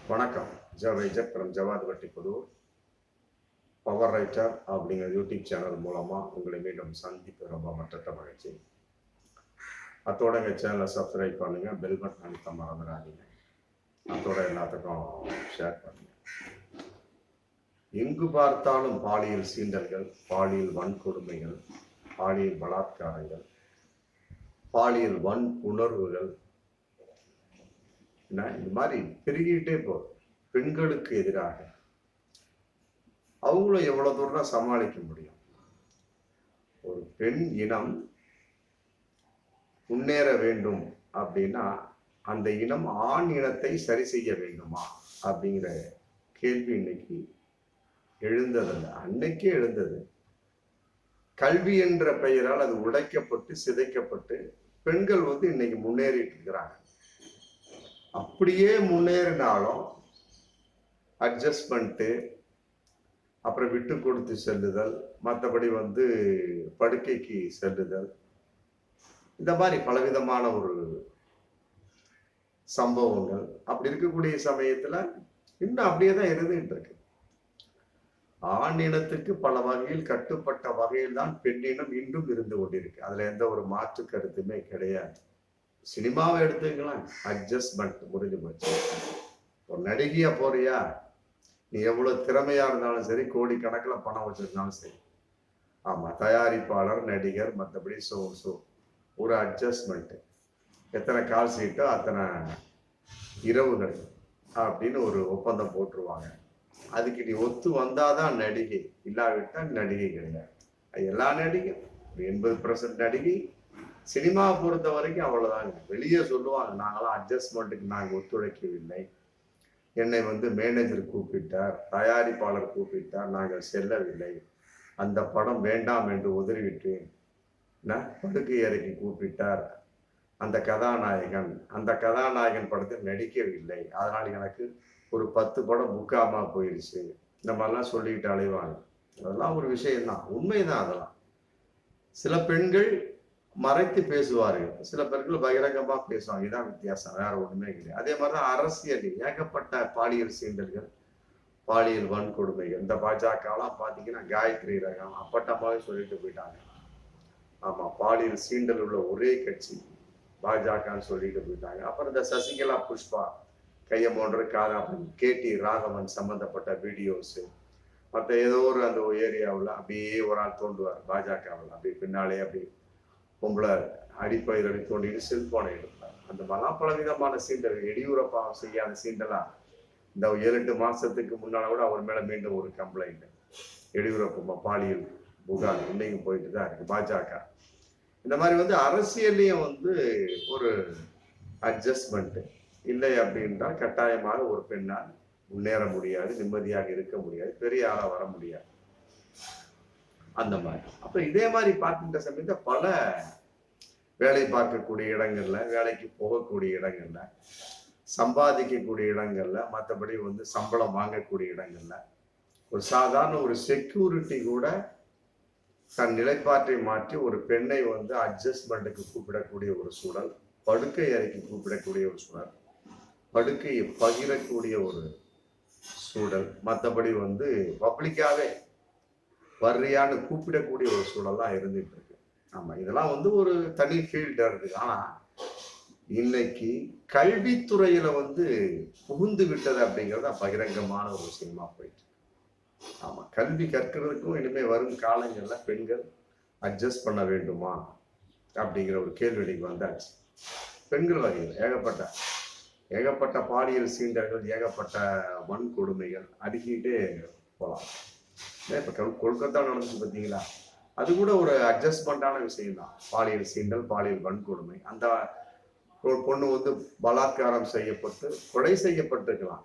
வணக்கம். ஜவைஜக் ஃப்ரம் ஜவாத் வட்டி Pudur. Power writer அப்படிங்கிற யூடியூப் சேனல் மூலமாக உங்களை மீண்டும் சந்திப்பு ரொம்ப மற்ற மகிழ்ச்சி. அத்தோட எங்கள் சேனலை சப்ஸ்கிரைப் பண்ணுங்கள், பெல் பட்டன் அழுத்த மறந்துடாதீங்க. அத்தோட எல்லாத்துக்கும் ஷேர் பண்ணுங்கள். எங்கு பார்த்தாலும் பாலியல் சீண்டல்கள், பாலியல் வன்கொடுமைகள், பாலியல் பலாத்காரங்கள், பாலியல் வன்புணர்வுகள் இந்த மாதிரி பெருகிட்டே போகுது. பெண்களுக்கு எதிராக அவங்களும் எவ்வளவு தூரம் சமாளிக்க முடியும்? ஒரு பெண் இனம் முன்னேற வேண்டும் அப்படின்னா அந்த இனம் ஆண் இனத்தை சரி செய்ய வேண்டுமா அப்படிங்கிற கேள்வி இன்னைக்கு எழுந்ததில்லை, அன்னைக்கே எழுந்தது. கல்வி என்ற பெயரால் அது உடைக்கப்பட்டு சிதைக்கப்பட்டு பெண்கள் இன்னைக்கு முன்னேறிட்டு இருக்கிறாங்க. அப்படியே முன்னேறினாலும் அட்ஜஸ்ட்மெண்ட்டு, அப்புறம் விட்டு கொடுத்து செல்லுதல், மற்றபடி படுக்கைக்கு செல்லுதல், இந்த மாதிரி பலவிதமான ஒரு சம்பவங்கள் அப்படி இருக்கக்கூடிய சமயத்துல இன்னும் அப்படியே தான் இருந்துகிட்டு இருக்கு. ஆண் இனத்துக்கு பல வகையில் கட்டுப்பட்ட வகையில் தான் பெண்ணினம் இன்றும் இருந்து கொண்டிருக்கு. அதுல எந்த ஒரு மாற்று கருத்துமே கிடையாது. சினிமாவை எடுத்துக்கலாம், அட்ஜஸ்ட்மெண்ட் முடிஞ்சு போச்சு. ஒரு நடிகையா போறியா, நீ எவ்வளவு திறமையா இருந்தாலும் சரி, கோடி கணக்கில் பணம் வச்சிருந்தாலும் சரி, ஆமா தயாரிப்பாளர், நடிகர், மற்றபடி ஒரு அட்ஜஸ்ட்மெண்ட். எத்தனை கால் சீட்டோ அத்தனை இரவுகள் அப்படின்னு ஒரு ஒப்பந்தம் போட்டுருவாங்க. அதுக்கு நீ ஒத்து வந்தாதான் நடிகை, இல்லாவிட்டால் நடிகை கிடையாது. எல்லா நடிகை 80% நடிகை. சினிமாவை பொறுத்த வரைக்கும் அவ்வளவுதாங்க. வெளியே சொல்லுவாங்க, நாங்களாம் அட்ஜஸ்ட்மெண்ட்டுக்கு நாங்கள் ஒத்துழைக்கவில்லை, என்னை மேனேஜர் கூப்பிட்டார், தயாரிப்பாளர் கூப்பிட்டார், நாங்கள் செல்லவில்லை, அந்த படம் வேண்டாம் என்று உதறிவிட்டேன், படுக்கை அறைக்கு கூப்பிட்டார் அந்த கதாநாயகன் படத்தில் நடிக்கவில்லை, அதனால் எனக்கு ஒரு 10 படம் புக்காமா போயிடுச்சு, இந்த மாதிரிலாம் சொல்லிக்கிட்டு அலைவாங்க. அதெல்லாம் ஒரு விஷயம்தான், உண்மைதான். அதெல்லாம் சில பெண்கள் மறைத்து பேசுவார்கள், சில பெண்கள் பகிரங்கமா பேசுவாங்க. இதான் வித்தியாசம், வேற ஒண்ணுமே கிடையாது. அதே மாதிரிதான் அரசியலில் ஏகப்பட்ட பாலியல் சீண்டல்கள், பாலியல் வன்கொடுமைகள். இந்த பாஜகலாம் பாத்தீங்கன்னா காயத்ரி ரகம் அப்பட்டமாவே சொல்லிட்டு போயிட்டாங்க. ஆமா, பாலியல் சீண்டல் உள்ள ஒரே கட்சி பாஜகன்னு சொல்லிட்டு போயிட்டாங்க. அப்புறம் இந்த சசிகலா புஷ்பா கையமோன்ற கேடி ராகவன் சம்பந்தப்பட்ட வீடியோஸ், மற்ற ஏதோ ஒரு அந்த ஏரியாவில் அப்படியே ஒரு ஆள் தோண்டுவார் பாஜகவில், அப்படி பின்னாலே அப்படி பொம்பளை அடிப்பயிர் அடி தோண்டிட்டு செல்போனை எடுப்பார். அந்த மாதிரிலாம் பல விதமான சீண்டல். எடியூரப்பா செய்யாத சீண்டலா இந்த 7-8 மாசத்துக்கு முன்னால கூட அவர் மேல மீண்டும் ஒரு கம்ப்ளைண்ட், எடியூரப்பா பாலியல் புகார் இன்னைக்கு போயிட்டு தான் இருக்கு பாஜக. இந்த மாதிரி அரசியல்லையும் ஒரு அட்ஜஸ்ட்மெண்ட் இல்லை அப்படின்னா கட்டாயமாக ஒரு பெண்ணால் முன்னேற முடியாது, நிம்மதியாக இருக்க முடியாது, பெரிய ஆளா வர முடியாது. அந்த மாதிரி அப்ப இதே மாதிரி பார்க்கின்ற சமயத்தை பல வேலை பார்க்கக்கூடிய இடங்கள்ல, வேலைக்கு போகக்கூடிய இடங்கள்ல, சம்பாதிக்கக்கூடிய இடங்கள்ல, மற்றபடி சம்பளம் வாங்கக்கூடிய இடங்கள்ல, ஒரு சாதாரண ஒரு செக்யூரிட்டி கூட தன் நிலைப்பாட்டை மாற்றி ஒரு பெண்ணை அட்ஜஸ்ட்மெண்ட்டுக்கு கூப்பிடக்கூடிய ஒரு சூழல், படுக்கை அறைக்கு கூப்பிடக்கூடிய ஒரு சூழல், படுக்கையை பகிரக்கூடிய ஒரு சூழல், மற்றபடி பப்ளிக்காவே வர்றியான்னு கூப்பிடக்கூடிய ஒரு சூழல்லாம் இருந்துட்டு இருக்கு. ஆமா, இதெல்லாம் ஒரு தனி ஃபீல்டா இருக்கு. ஆனா இன்னைக்கு கல்வித்துறையில புகுந்து விட்டது அப்படிங்கிறது பகிரங்கமான ஒரு விஷயமா போயிட்டு. ஆமா, கல்வி கற்கிறதுக்கும் இனிமே வரும் காலங்கள்ல பெண்கள் அட்ஜஸ்ட் பண்ண வேண்டுமா அப்படிங்கிற ஒரு கேள்வி வந்தாச்சு. பெண்கள் வகையில் ஏகப்பட்ட பாலியல் சீண்டல்கள், ஏகப்பட்ட வன்கொடுமைகள் அடுக்கிட்டே போகலாம். இப்ப கொல்கத்தா நடந்துச்சு பார்த்தீங்களா, அது கூட ஒரு அட்ஜஸ்ட்மெண்டான விஷயம் தான். பாலியல் சீண்டல், பாலியல் வன்கொடுமை. அந்த பொண்ணு பலாத்காரம் செய்யப்பட்டு கொலை செய்யப்பட்டிருக்கலாம்.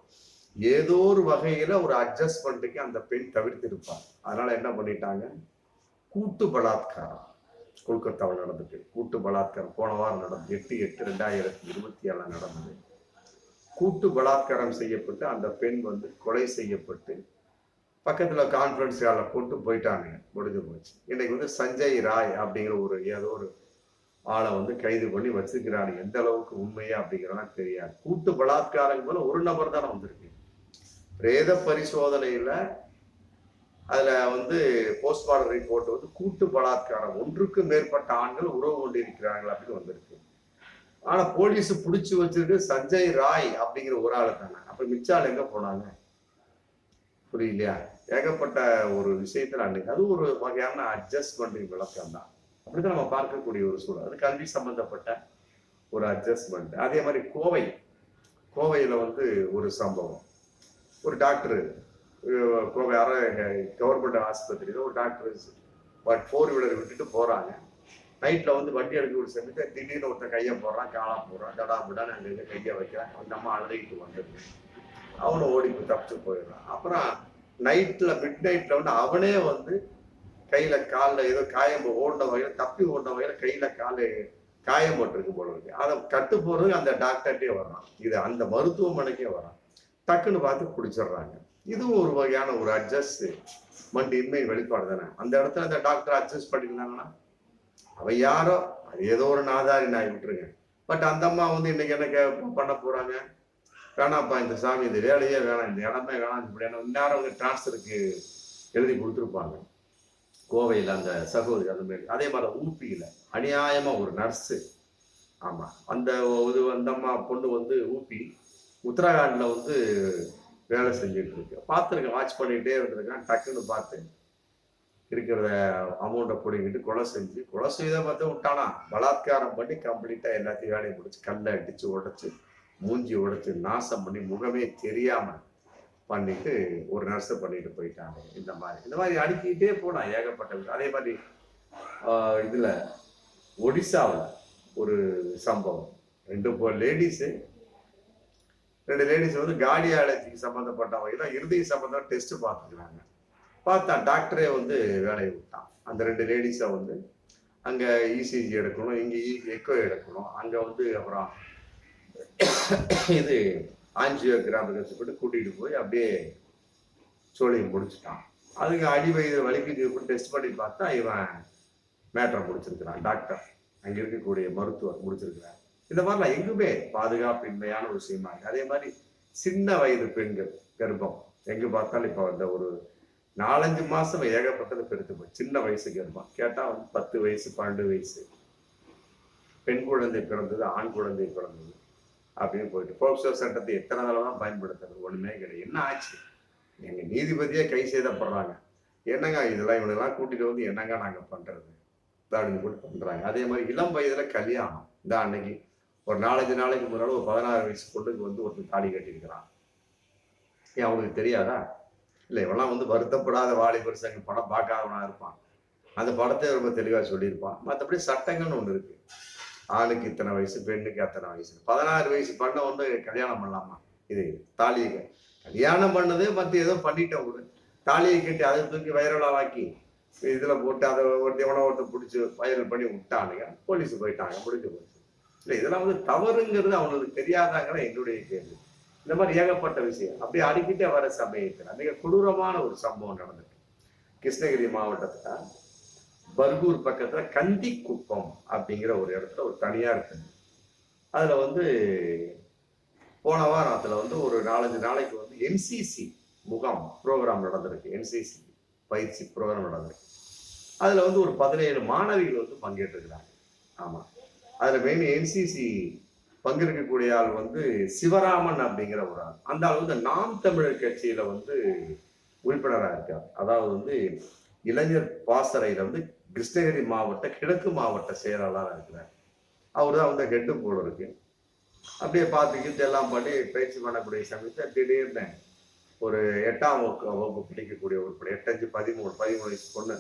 ஏதோ ஒரு வகையில ஒரு அட்ஜஸ்ட்மெண்ட்டுக்கு அந்த பெண் தவிர்த்திருப்பார். அதனால என்ன பண்ணிட்டாங்க, கூட்டு பலாத்காரம் கொல்கத்தாவில் நடந்துட்டு, கூட்டு பலாத்காரம் போன வாரம் நடந்தது, 8/8/2027 நடந்தது. கூட்டு பலாத்காரம் செய்யப்பட்டு அந்த பெண் கொலை செய்யப்பட்டு பக்கத்துல கான்ஃபரன்ஸ் ஹாலில் போட்டு போயிட்டாங்க, முடிஞ்சு போச்சு. இன்னைக்கு சஞ்சய் ராய் அப்படிங்கிற ஏதோ ஒரு ஆளை வந்து கைது பண்ணி வச்சிருக்கிறாங்க. எந்த அளவுக்கு உண்மையா அப்படிங்கிறதெல்லாம் தெரியாது. கூட்டு பலாத்காரம் போல ஒரு நபர் தானே வந்திருக்கு. பிரேத பரிசோதனையில அதுல வந்து போஸ்ட்மார்டம் ரிப்போர்ட் வந்து கூட்டு பலாத்காரம், ஒன்றுக்கு மேற்பட்ட ஆண்கள் உறவு கொண்டிருக்கிறார்கள் அப்படின்னு வந்திருக்கு. ஆனா போலீஸ் புடிச்சு வச்சிருக்கு சஞ்சய் ராய் அப்படிங்கிற ஒரு ஆளு தானே. அப்ப மிச்சால் எங்க போனாங்க? புரியலையா? ஏகப்பட்ட ஒரு விஷயத்துல அன்னைக்கு அது ஒரு வகையான அட்ஜஸ்ட்மெண்ட் விளக்கம் தான். அப்படிதான் நம்ம பார்க்கக்கூடிய ஒரு சூழல். அது கல்வி சம்பந்தப்பட்ட ஒரு அட்ஜஸ்ட்மெண்ட். அதே மாதிரி கோவையில வந்து ஒரு சம்பவம். ஒரு டாக்டர் கோவை கவர்மெண்ட் ஆஸ்பத்திரியில ஒரு டாக்டர் ஃபோர் வீலர் விட்டுட்டு போறாங்க. நைட்ல வந்து வண்டி எடுக்கக்கூடிய சமயத்தை திடீர்னு ஒருத்தன் கையை போடுறான், காலா போடுறான், தடா புடான்னு அங்க கையை வைக்கிறான். நம்ம அழுதுகிட்டு வந்துருக்கு. அவனும் ஓடி போய் தப்பிச்சு போயிடுறான். அப்புறம் மிட் நைட்ல வந்து அவனே வந்து கையில காலில் ஏதோ காயம் ஓடின வகையில தப்பி ஓடின வகையில கையில காயம் போட்டிருக்கு போல இருக்கு. அதை கட்டு போறது அந்த டாக்டர்கிட்டே வர்றான். இது அந்த மருத்துவமனைக்கே வரான். டக்குன்னு பார்த்து பிடிச்சிடுறாங்க. இதுவும் ஒரு வகையான ஒரு அட்ஜஸ்ட்மெண்ட் இன்மை வெளிப்பாடு தானே. அந்த இடத்துல அந்த டாக்டர் அட்ஜஸ்ட் பண்ணியிருந்தாங்கன்னா அவ யாரோ அது ஏதோ ஒரு நாதாரி நாய் விட்டுருங்க. பட் அந்த அம்மா வந்து இன்னைக்கு என்ன பண்ண போறாங்க? வேணாப்பா இந்த சாமி இந்த வேலையே வேணாம், இந்த இடமே வேணாம், இப்படியான இந்நேரம் அவங்க டிரான்ஸ்ஃபருக்கு எழுதி கொடுத்துருப்பாங்க. கோவையில் அந்த சகோதரி அந்த மாதிரி. அதே மாதிரி ஊப்பியில அநியாயமா ஒரு நர்ஸு, ஆமா அந்த அம்மா பொண்ணு வந்து ஊப்பி உத்தரகாண்ட்ல வந்து வேலை செஞ்சுட்டு இருக்கு. பார்த்துருக்கேன், வாட்ச் பண்ணிக்கிட்டே இருந்திருக்கேன். டக்குன்னு பார்த்து இருக்கிறத அமௌண்ட்டை பிடிங்கிட்டு கொலை செய்த பார்த்து விட்டானா. பலாத்காரம் பண்ணி கம்ப்ளீட்டா எல்லாத்தையும் வேலையை முடிச்சு கல்லை அடிச்சு உடைச்சு மூஞ்சி உடைச்சு நாசம் பண்ணி முகமே தெரியாம பண்ணிட்டு ஒரு நர்ஸை பண்ணிட்டு போயிட்டாங்க. இந்த மாதிரி அடுக்கிட்டே போனா ஏகப்பட்ட விஷயம். அதே மாதிரி இதுல ஒடிசாவில் ஒரு சம்பவம். ரெண்டு லேடிஸ் வந்து கார்டியாலஜிக்கு சம்பந்தப்பட்ட வகையில இருதய சம்பந்தம் டெஸ்ட் பார்த்துக்கிறாங்க. பார்த்தா டாக்டரே வந்து வேலையை விட்டான். அந்த 2 லேடிஸை வந்து அங்க இசிஜி எடுக்கணும், இங்க எக்கோ எடுக்கணும், அங்க வந்து அப்புறம் இது ஆஞ்சியோகிராம் கஷ்டப்பட்டு கூட்டிட்டு போய் அப்படியே சோழியை முடிச்சுட்டான். அதுக்கு அடி வயிறு வலிக்கு டெஸ்ட் பண்ணி பார்த்தா இவன் மேட்டரை முடிச்சிருக்கிறான். டாக்டர் அங்க இருக்கக்கூடிய மருத்துவர் முடிச்சிருக்கிறார். இந்த மாதிரிலாம் எங்குமே பாதுகாப்பின்மையான ஒரு விஷயமா இருக்கு. அதே மாதிரி சின்ன வயது பெண்கள் கர்ப்பம் எங்க பார்த்தாலும் இப்ப அந்த ஒரு 4-5 மாசம் ஏகப்பட்டது பெருத்து போய் சின்ன வயசு கர்ப்பம். கேட்டா வந்து 10 வயசு 12 வயசு பெண் குழந்தை பிறந்தது, ஆண் குழந்தை பிறந்தது அப்படின்னு போயிட்டு போக்சோ சட்டத்தை எத்தனை தடவை தான் பயன்படுத்துறது? ஒண்ணுமே கிடையாது. என்ன ஆச்சு? எங்க நீதிபதியே கை செய்தப்படுறாங்க. என்னங்க இதெல்லாம் இவனெல்லாம் கூட்டிட்டு வந்து என்னங்க நாங்க பண்றது அப்படின்னு கூட பண்றாங்க. அதே மாதிரி இளம் வயதுல கல்யாணம். இந்த அன்னைக்கு ஒரு 4-5 நாளைக்கு முன்னாடி ஒரு 16 வயசு பொண்ணுக்கு வந்து ஒருத்தர் தாலி கட்டியிருக்கிறான். ஏன் அவனுக்கு தெரியாதா? இல்லை, இவெல்லாம் வந்து வருத்தப்படாத வாலிபர் சங்கம் படம் பார்க்காதவனா இருப்பான். அந்த படத்தை ரொம்ப தெளிவா சொல்லியிருப்பான். மற்றபடி சட்டங்கள்னு ஒண்ணு இருக்கு. ஆணுக்கு இத்தனை வயசு, பெண்ணுக்கு அத்தனை வயசு. 16 வயசு பண்ண வந்து கல்யாணம் பண்ணலாமா? இது தாலியை கல்யாணம் பண்ணது மற்ற ஏதோ பண்ணிட்டோம் கூட. தாலியை கட்டி அதை தூக்கி வைரலாவாக்கி இதுல போட்டு அதை ஒருத்தர் பிடிச்சி வைரல் பண்ணி விட்டானுங்க. போலீஸ் போயிட்டாங்க, முடிஞ்சு போச்சு. இல்லை, இதெல்லாம் வந்து தவறுங்கிறது அவனுக்கு தெரியாதாங்கிற என்னுடைய கேள்வி. இந்த மாதிரி ஏகப்பட்ட விஷயம் அப்படியே அடிக்கிட்டே வர சமயத்தில் மிக கொடூரமான ஒரு சம்பவம் நடந்திருக்கு. கிருஷ்ணகிரி மாவட்டத்துல பர்கூர் பக்கத்துல கந்திக்குப்பம் அப்படிங்கிற ஒரு இடத்துல ஒரு தனியார் இருக்கு. அதுல வந்து போன வாரத்துல வந்து ஒரு 4-5 நாளைக்கு வந்து என்சிசி முகாம் ப்ரோக்ராம் நடந்திருக்கு. என்சிசி பயிற்சி ப்ரோக்ராம் நடந்திருக்கு. அதுல வந்து ஒரு 17 மாணவிகள் வந்து பங்கேற்றிருக்கிறாங்க. ஆமா, அதுல மெயின் என்சிசி பங்கேற்கக்கூடிய ஆள் வந்து சிவராமன் அப்படிங்கிற ஒரு ஆள். அந்த ஆள் வந்து நாம் தமிழர் கட்சியில வந்து உறுப்பினராக இருக்கார். அதாவது வந்து இளைஞர் பாசறையில வந்து கிருஷ்ணகிரி மாவட்ட கிழக்கு மாவட்ட செயலாளராக இருக்கிறார். அவர் தான் வந்து ஹெட்டு போல இருக்கு. அப்படியே பார்த்துக்கிட்டு எல்லாம் பண்ணி பயிற்சி பண்ணக்கூடிய சமயத்தை திடீர்னு ஒரு 8ஆம் வகுப்பு படிக்கக்கூடிய ஒரு 8-5-13 வயசு பொண்ணு.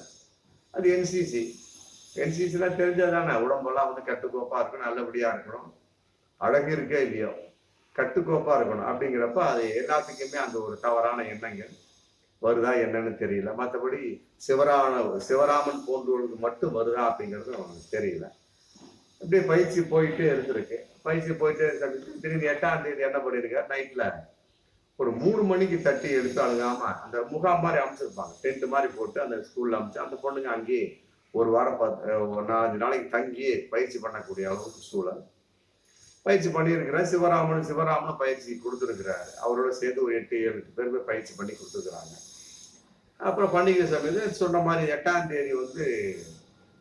அது என்சிசிலாம் தெரிஞ்சதானே. உடம்பெல்லாம் வந்து கட்டுக்கோப்பா இருக்கணும், நல்லபடியா இருக்கணும், அழகு இருக்கே இல்லையோ கட்டுக்கோப்பா இருக்கணும். அப்படிங்கிறப்ப அது எல்லாத்துக்குமே அந்த ஒரு தவறான எண்ணங்கள் வருதா என்னன்னு தெரியல. மற்றபடி சிவராமன் போன்றவர்களுக்கு மட்டும் வருதா அப்படிங்கிறது அவனுக்கு தெரியல. அப்படியே பயிற்சி போயிட்டே இருந்திருக்கு. பயிற்சி போயிட்டே இருக்க திடீர்னு 8ஆம் தேதி என்ன பண்ணியிருக்காரு, நைட்ல ஒரு 3 மணிக்கு தட்டி எடுத்து அழுகாம அந்த முகாம் மாதிரி அமைச்சிருப்பாங்க, டென்ட் மாதிரி போட்டு அந்த ஸ்கூல்ல அமைச்சு அந்த பொண்ணுங்க அங்கேயே ஒரு வாரம் ஒரு 4 நாளைக்கு தங்கி பயிற்சி பண்ணக்கூடிய அளவுக்கு சூழல். பயிற்சி பண்ணியிருக்கிறேன். சிவராமனும் பயிற்சி கொடுத்துருக்கிறாரு. அவரோட சேர்த்து ஒரு 8-7 பேர் பயிற்சி பண்ணி கொடுத்துருக்குறாங்க. அப்புறம் பண்டிகை சமயத்தில் சொன்ன மாதிரி 8ஆம் தேதி வந்து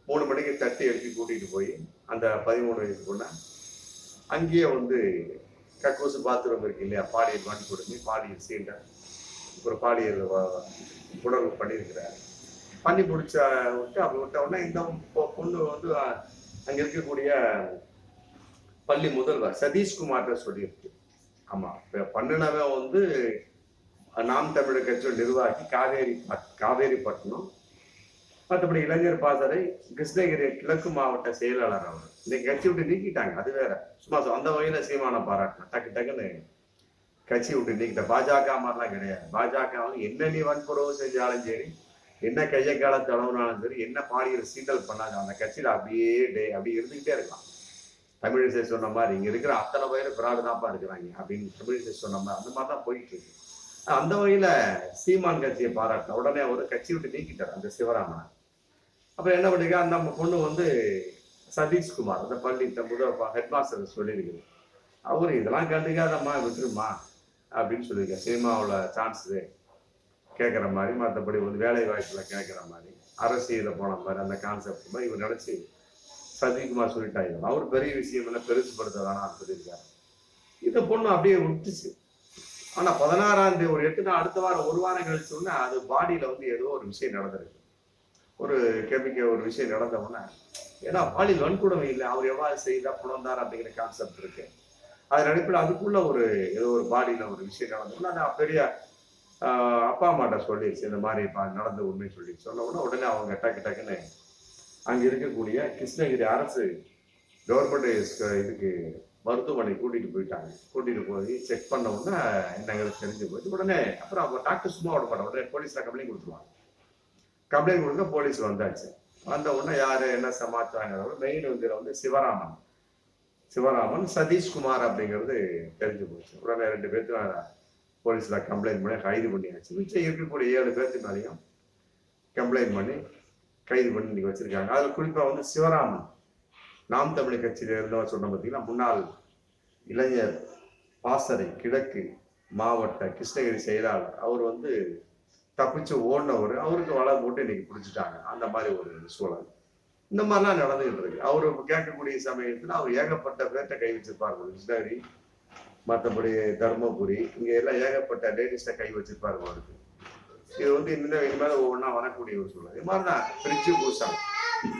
3 மணிக்கு தட்டி எழுப்பி கூட்டிகிட்டு போய் அந்த 13 வயசு பொண்ணை அங்கேயே வந்து கக்கூசு பாத்ரூம் இருக்கு இல்லையா, பாலியல் வன்கொடுமை, பாலியல் சீண்டல், அப்புறம் பாலியல் உணர்வு பண்ணியிருக்கிறார். பண்ணி முடிச்ச விட்டு அப்படி விட்ட உடனே இந்த பொண்ணு வந்து அங்கே இருக்கக்கூடிய பள்ளி முதல்வர் சதீஷ்குமார்கிட்ட சொல்லியிருக்கு. ஆமா, பண்ணினவன் வந்து நாம் தமிழர் கட்சியோட நிர்வாகி காவேரிப்பட்டினம், மற்றபடி இளைஞர் பாசறை கிருஷ்ணகிரி கிழக்கு மாவட்ட செயலாளர். அவர் இன்னைக்கு கட்சி விட்டு நீக்கிட்டாங்க, அது வேற. சும்மா அந்த வகையில சீமான பாராட்டணும். டக்குன்னு கட்சி விட்டு நீக்கிட்ட. பாஜக மாதிரிலாம் கிடையாது. பாஜக வந்து என்ன நீ வன்புறவு செஞ்சாலும் சரி, என்ன கைய கால தளவுனாலும் சரி, என்ன பாலியல் சீண்டல் பண்ணாங்க, அந்த கட்சியில அப்படியே இருந்துகிட்டே இருக்கலாம். தமிழிசை சொன்ன மாதிரி இங்க இருக்கிற அத்தனை பேரும் பிராடு தான்ப்பா இருக்கிறாங்க அப்படின்னு தமிழிசை சொன்ன மாதிரி அந்த மாதிரிதான் போயிட்டு இருக்கு. அந்த வகையில சீமான் கட்சியை பாராட்டின உடனே அவர் கட்சி விட்டு நீக்கிட்டார் அந்த சிவராமனை. அப்புறம் என்ன பண்ணிருக்க, அந்த பொண்ணு வந்து சதீஷ்குமார் அந்த பள்ளி முதல் ஹெட் மாஸ்டர் சொல்லியிருக்குது. அவரு இதெல்லாம் கண்டுக்காதம்மா விட்டுருமா அப்படின்னு சொல்லியிருக்காரு. சினிமாவில் சான்ஸ் கேட்குற மாதிரி, மற்றபடி வந்து வேலை வாய்ப்புல கேட்குற மாதிரி, அரசியல போன மாதிரி அந்த கான்செப்ட் மாதிரி இவர் நினைச்சு சதீஷ்குமார் சொல்லிட்டாங்க. அவர் பெரிய விஷயம் இல்லை, பெருசுப்படுத்த வேணாம்னு சொல்லியிருக்காரு. இந்த பொண்ணு அப்படியே விட்டுச்சு. ஆனா 16ஆம் தேதி ஒரு 8 நாள் அடுத்த வாரம் ஒரு வாரம் கழிச்சோன்னா அது பாடியில வந்து ஏதோ ஒரு விஷயம் நடந்திருக்கு. ஒரு கெமிக்கல் ஒரு விஷயம் நடந்த உடனே, ஏன்னா பாலியல் வன்கொடுமை இல்லை, அவர் எவ்வாறு செய்தா புலந்தார் அப்படிங்கிற கான்செப்ட் இருக்கு. அதன் அடிப்படையில் அதுக்குள்ள ஏதோ ஒரு பாடியில ஒரு விஷயம் நடந்தோம்னா அது பெரிய அப்பா அம்மாட்ட சொல்லிடுச்சு, இந்த மாதிரி நடந்த உண்மை சொல்லி சொன்ன உடனே அவங்க டக்குன்னு அங்க இருக்கக்கூடிய கிருஷ்ணகிரி அரசு கவர்மெண்ட் இதுக்கு மருத்துவமனை கூட்டிட்டு போயிட்டாங்க. கூட்டிட்டு போய் செக் பண்ண உடனே என்னங்களுக்கு தெரிஞ்சு போயிட்டு உடனே அப்புறம் அவங்க டாக்டர் சும்மா விட மாட்டாங்க, உடனே போலீஸ்ல கம்ப்ளைண்ட் கொடுத்துருவாங்க. கம்ப்ளைண்ட் கொடுக்க போலீஸ் வந்தாச்சு. வந்த உடனே யாரு என்ன சமாச்சாரங்கிறத மெயின் வந்து சிவராமன் சதீஷ்குமார் அப்படிங்கிறது தெரிஞ்சு போச்சு. உடனே 2 பேர்த்து போலீஸ்ல கம்ப்ளைண்ட் பண்ணி கைது பண்ணியாச்சு. மிச்சம் இருக்கக்கூடிய 7 பேர்த்து மேலேயும் கம்ப்ளைண்ட் பண்ணி கைது பண்ணி இன்னைக்கு வச்சிருக்காங்க. அதுல குறிப்பா வந்து சிவராமன் நாம் தமிழர் கட்சியில இருந்தவர் சொன்ன பார்த்தீங்கன்னா, முன்னாள் இளைஞர் பாசறை கிழக்கு மாவட்ட கிருஷ்ணகிரி செயலாளர். அவர் வந்து தப்பிச்சு ஓடினவர், அவருக்கு வலை போட்டு இன்னைக்கு பிடிச்சிட்டாங்க. அந்த மாதிரி ஒரு சூழல் இந்த மாதிரிலாம் நடந்துகிட்டு இருக்கு. அவரு கேட்கக்கூடிய சமயத்துல அவர் ஏகப்பட்ட பேர்ட்ட கை வச்சிருப்பாரு. கிருஷ்ணகிரி, மற்றபடி தர்மபுரி, இங்க எல்லாம் ஏகப்பட்ட லேடிஸ்ட கை வச்சிருப்பாரு அவருக்கு. இது வந்து இனிமேல் ஒவ்வொன்றா வரக்கூடிய ஒரு சூழல். இது மாதிரிதான் பிரிச்சு பூசம்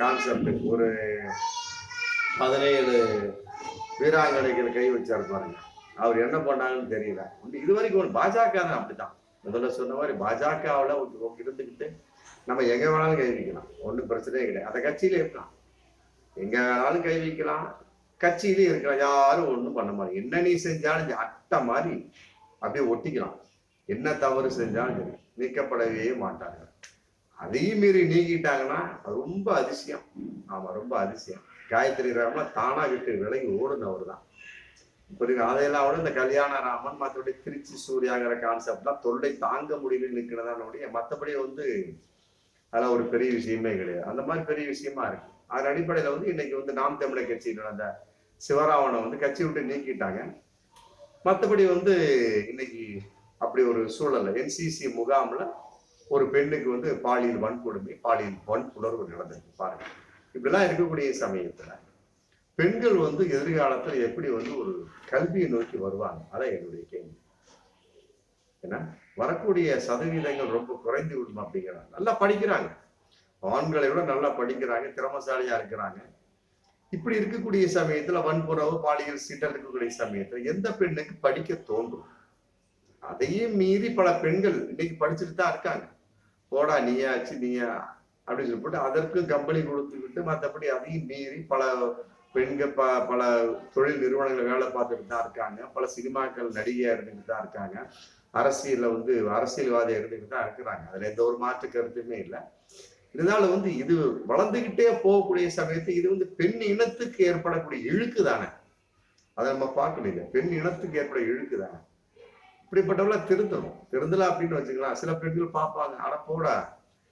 கான்செப்ட். ஒரு 17 வீராங்கனைகள் கை வச்சாரு பாருங்க. அவர் என்ன பண்ணாங்கன்னு தெரியல. இது வரைக்கும் ஒரு பாஜக தான் அப்படித்தான். முதல்ல சொன்ன மாதிரி பாஜகவுல இருந்துக்கிட்டு நம்ம எங்க வேணாலும் கை வைக்கலாம், ஒன்றும் பிரச்சனையே கிடையாது. அந்த கட்சியில இருக்கலாம், எங்க வேணாலும் கை வைக்கலாம், கட்சியிலே இருக்கலாம், யாரும் ஒன்றும் பண்ண மாட்டேங்க. என்ன நீ செஞ்சாலும் அட்டை மாதிரி அப்படியே ஒட்டிக்கலாம். என்ன தவறு செஞ்சாலும் சரி நீக்கப்படவே மாட்டாங்க. அதையும் மீறி நீக்கிட்டாங்கன்னா ரொம்ப அதிசயம். ஆமா, ரொம்ப அதிசயம். காயத்ரி ராமன் தானா விட்டு விலகி ஓடுனவர் தான். புரியுது. அதையெல்லாம் விட இந்த கல்யாண ராமன், மற்றபடி திருச்சி சூர்யாங்கிற கான்செப்ட்லாம் தொல்லை தாங்க முடியல நிற்கிறதானுடைய, மற்றபடி வந்து அதெல்லாம் ஒரு பெரிய விஷயமே கிடையாது. அந்த மாதிரி பெரிய விஷயமா இருக்கு. அதன் அடிப்படையில வந்து இன்னைக்கு வந்து நாம் தமிழர் கட்சியில் நடந்த சிவராமனை வந்து கட்சி விட்டு நீக்கிட்டாங்க. மற்றபடி வந்து இன்னைக்கு அப்படி ஒரு சூழல்ல NCC முகாம்ல ஒரு பெண்ணுக்கு வந்து பாலியல் வன்கொடுமை, பாலியல் வன்புணர்வு நடந்திருக்கு பாருங்க. இப்படிலாம் இருக்கக்கூடிய சமயத்துல பெண்கள் வந்து எதிர்காலத்துல எப்படி வந்து ஒரு கல்வியை நோக்கி வருவாங்க, அதான் என்னுடைய கேள்வி. ஏன்னா வரக்கூடிய சதவீதங்கள் ரொம்ப குறைந்து விடும் அப்படிங்கிறாங்க. நல்லா படிக்கிறாங்க, ஆண்களை விட நல்லா படிக்கிறாங்க, திறமசாலியா இருக்கிறாங்க. இப்படி இருக்கக்கூடிய சமயத்துல வன்புறவு, பாலியல் சீண்டல் இருக்கக்கூடிய சமயத்துல எந்த பெண்ணுக்கு படிக்க தோன்றும்? அதையும் மீறி பல பெண்கள் இன்னைக்கு படிச்சுட்டு தான் இருக்காங்க. போடா நீயாச்சு நீயா அப்படின்னு சொல்லி போட்டு அதற்கும் கம்பெனி கொடுத்துக்கிட்டு, மற்றபடி அதையும் மீறி பல பெண்கள் பல தொழில் நிறுவனங்கள் வேலை பார்த்துட்டு தான் இருக்காங்க. பல சினிமாக்கள் நடிகையா இருந்துகிட்டு தான் இருக்காங்க. அரசியல்ல வந்து அரசியல்வாதியா இருந்துகிட்டு தான் இருக்கிறாங்க. அதுல எந்த ஒரு மாற்று கருத்துமே இல்லை. இருந்தாலும் வந்து இது வளர்ந்துகிட்டே போகக்கூடிய சமயத்து இது வந்து பெண் இனத்துக்கு ஏற்படக்கூடிய இழுக்கு தானே, அதை நம்ம பார்க்கணும். இல்லை, பெண் இனத்துக்கு ஏற்பட இழுக்கு தானே. இப்படிப்பட்டவள திருந்தணும். திருந்தல அப்படின்னு வச்சுக்கலாம். சில பெண்கள் பார்ப்பாங்க, ஆனா போட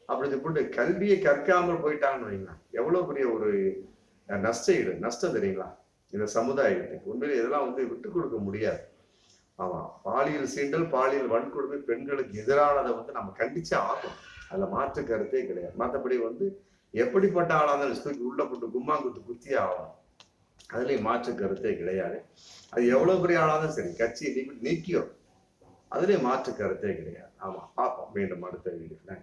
அப்படி போட்டு கல்வியை கற்காமல் போயிட்டாங்கன்னு வைங்களேன், எவ்வளவு பெரிய ஒரு நஷ்டம் தெரியுங்களா இந்த சமுதாயத்துக்கு. உண்மையிலே இதெல்லாம் விட்டு கொடுக்க முடியாது. ஆமா, பாலியல் சீண்டல், பாலியல் வன்கொடுமை பெண்களுக்கு எதிரானதை நம்ம கண்டிச்சே ஆகும். அதுல மாற்று கருத்தே கிடையாது. மற்றபடி எப்படிப்பட்ட ஆளா இருந்தாலும் தூக்கி உள்ள போட்டு கும்மாங்குத்து குத்தியே ஆகணும். அதுலயும் மாற்று கருத்தே கிடையாது. அது எவ்வளவு பெரிய ஆளாதான் சரி, கட்சியை நீக்கியோ அதுலயும் மாற்று கருத்தே கிடையாது. ஆமா, பார்ப்போம் மீண்டும் அடுத்த வீடியோல.